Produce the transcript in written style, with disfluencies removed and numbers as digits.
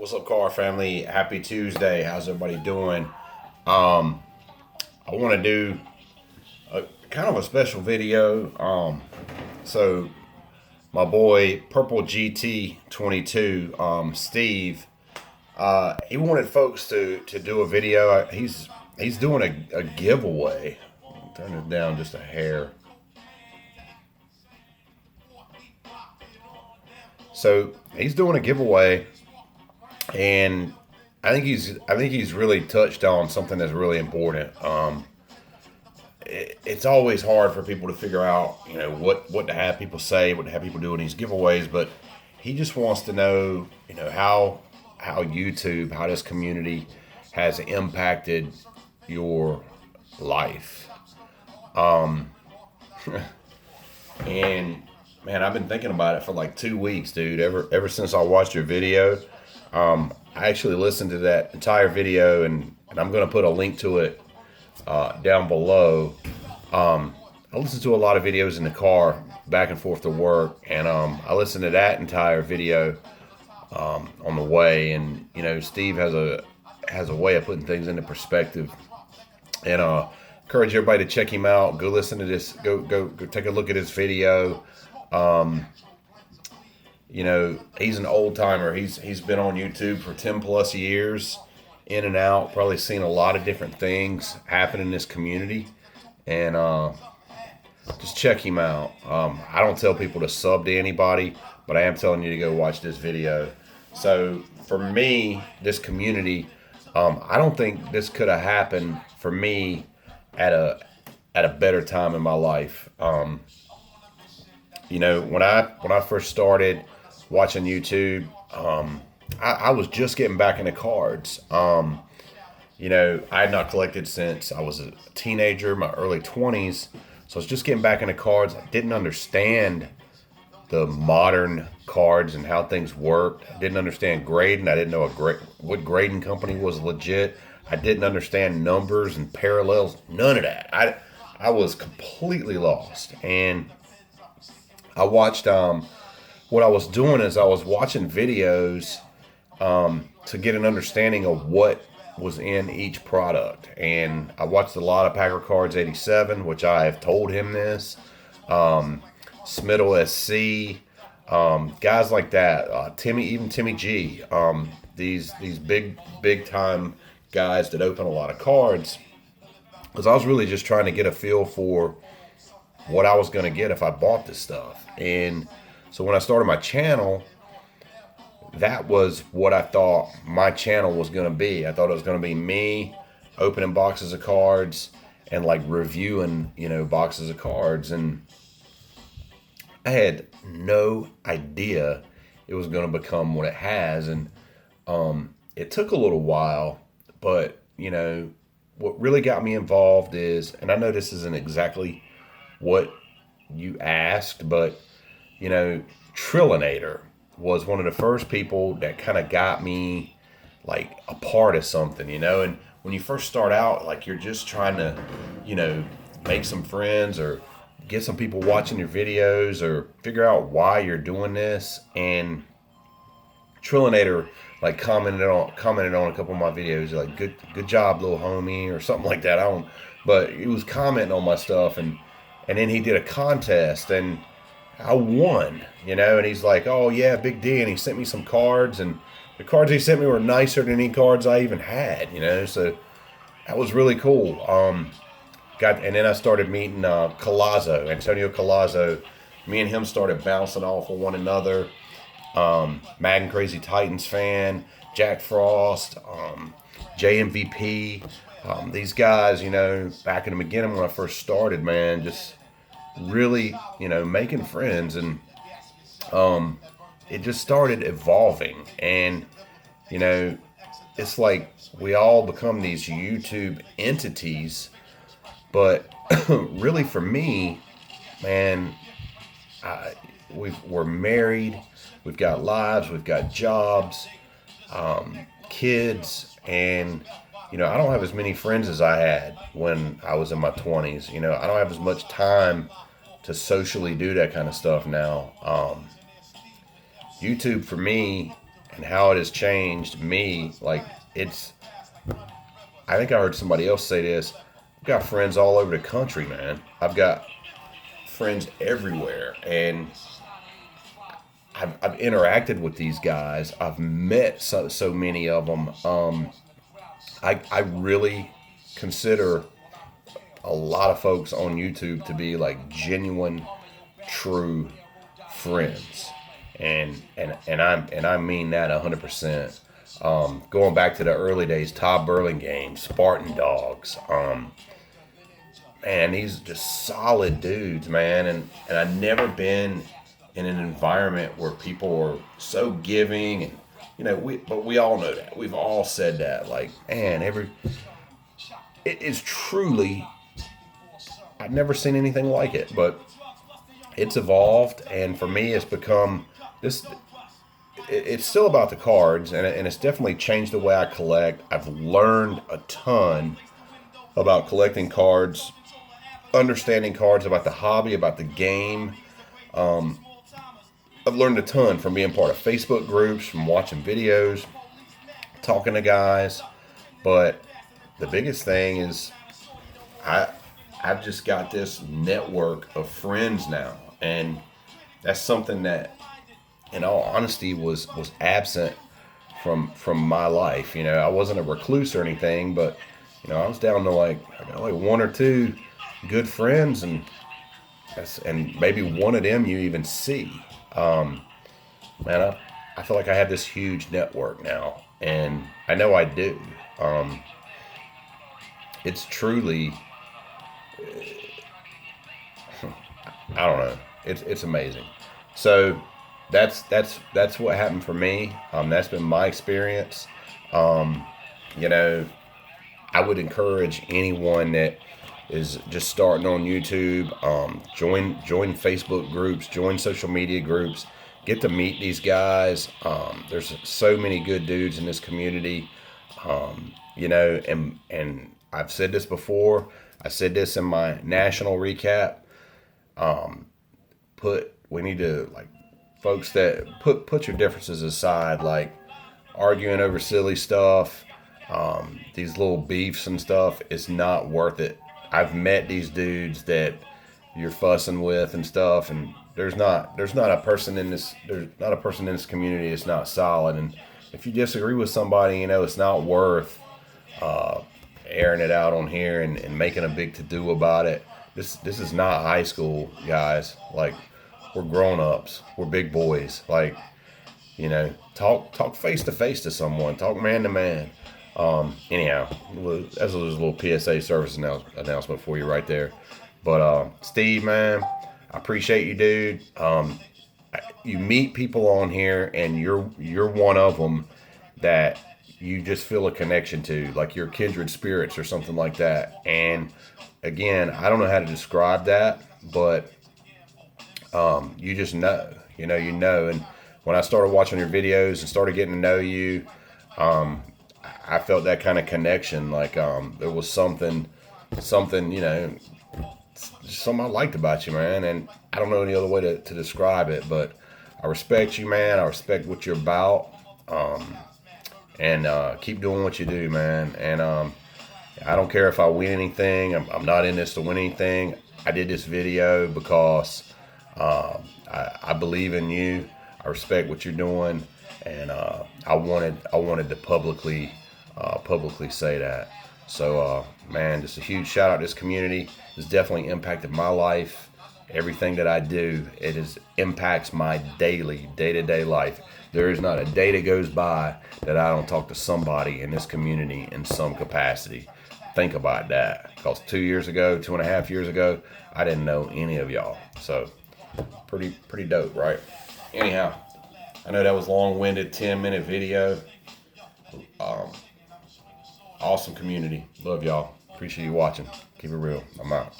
What's up, car family? Happy Tuesday. How's everybody doing? I want to do a kind of a special video. So my boy PurpleGT 22, Steve, he wanted folks to do a video. He's doing a giveaway. Turn it down just a hair. So he's doing a giveaway, and I think he's really touched on something that's really important. It's always hard for people to figure out, what to have people say, what to have people do in these giveaways. But he just wants to know, how YouTube, how this community has impacted your life. And man, I've been thinking about it for like 2 weeks, dude. Ever since I watched your video, I actually listened to that entire video, and I'm gonna put a link to it down below. I listen to a lot of videos in the car back and forth to work, and I listened to that entire video on the way. And Steve has a way of putting things into perspective, and encourage everybody to check him out. Go listen to this. Go take a look at his video. He's an old timer. He's been on YouTube for 10 plus years, in and out. Probably seen a lot of different things happen in this community, and just check him out. I don't tell people to sub to anybody, but I am telling you to go watch this video. So for me, this community, I don't think this could have happened for me at a better time in my life. When I first started watching YouTube, I was just getting back into cards. I had not collected since I was a teenager, my early 20s. So I was just getting back into cards. I didn't understand the modern cards and how things worked. I didn't understand grading. I didn't know what grading company was legit. I didn't understand numbers and parallels. None of that. I was completely lost. And I watched, what I was doing is I was watching videos to get an understanding of what was in each product. And I watched a lot of Packer Cards 87, which I have told him this, Smittle SC, guys like that, Timmy G, these big time guys that open a lot of cards, because I was really just trying to get a feel for what I was going to get if I bought this stuff. And so when I started my channel, that was what I thought my channel was going to be. I thought it was going to be me opening boxes of cards and like reviewing, boxes of cards. And I had no idea it was going to become what it has. And it took a little while, but what really got me involved is, and I know this isn't exactly what you asked, but Trillinator was one of the first people that kind of got me like a part of something, and when you first start out, like you're just trying to make some friends or get some people watching your videos or figure out why you're doing this. And Trillinator like commented on a couple of my videos, like good job, little homie, or something like that. But he was commenting on my stuff, and then he did a contest, and I won, and he's like, "Oh yeah, Big D," and he sent me some cards, and the cards he sent me were nicer than any cards I even had, so that was really cool. And then I started meeting Antonio Collazo. Me and him started bouncing off of one another. Mad and Crazy Titans fan, Jack Frost, JMVP, these guys, back in the beginning when I first started, man, just really, making friends. And it just started evolving. And, it's like we all become these YouTube entities. But really for me, man, we're married, we've got lives, we've got jobs, kids, and I don't have as many friends as I had when I was in my 20s. I don't have as much time to socially do that kind of stuff now. YouTube for me and how it has changed me. Like, I think I heard somebody else say this. I've got friends all over the country, man. I've got friends everywhere, and I've interacted with these guys. I've met so many of them. I really consider a lot of folks on YouTube to be like genuine, true friends, and I mean that 100%. Going back to the early days, Todd Burlingame, Spartan Dogs. Man, these are just solid dudes, man, and I've never been in an environment where people are so giving, and but we all know that. We've all said that. Like, man, it is truly. I've never seen anything like it, but it's evolved, and for me, it's become this. It's still about the cards, and it's definitely changed the way I collect. I've learned a ton about collecting cards, understanding cards, about the hobby, about the game. I've learned a ton from being part of Facebook groups, from watching videos, talking to guys. But the biggest thing is I've just got this network of friends now, and that's something that, in all honesty, was absent from my life. I wasn't a recluse or anything, but I was down to I got like one or two good friends, and maybe one of them you even see. Man, I feel like I have this huge network now, and I know I do. It's truly, I don't know. It's amazing. So that's what happened for me. That's been my experience. I would encourage anyone that is just starting on YouTube, join Facebook groups, join social media groups, get to meet these guys. There's so many good dudes in this community, and I've said this before. I said this in my national recap. We need to, folks that put your differences aside, like arguing over silly stuff, these little beefs and stuff. It's not worth it. I've met these dudes that you're fussing with and stuff, and there's not a person in this community that's not solid. And if you disagree with somebody, it's not worth airing it out on here and making a big to do about it. This is not high school, guys. Like, we're grown ups. We're big boys. Talk face to face to someone. Talk man to man. Anyhow, that's a little PSA service announcement for you right there. But Steve, man, I appreciate you, dude. You meet people on here, and you're one of them that you just feel a connection to, like you're kindred spirits or something like that. And again, I don't know how to describe that, but you just know. And when I started watching your videos and started getting to know you, I felt that kind of connection. There was something, something I liked about you, man. And I don't know any other way to describe it, but I respect you, man. I respect what you're about. And keep doing what you do, man. And I don't care if I win anything. I'm not in this to win anything. I did this video because I believe in you. I respect what you're doing, and I wanted to publicly say that. So, man, just a huge shout out to this community. It's definitely impacted my life. Everything that I do, impacts my day-to-day life. There is not a day that goes by that I don't talk to somebody in this community in some capacity. Think about that. Because 2.5 years ago, I didn't know any of y'all. So, pretty dope, right? Anyhow, I know that was long-winded, 10-minute video. Awesome community. Love y'all. Appreciate you watching. Keep it real. I'm out.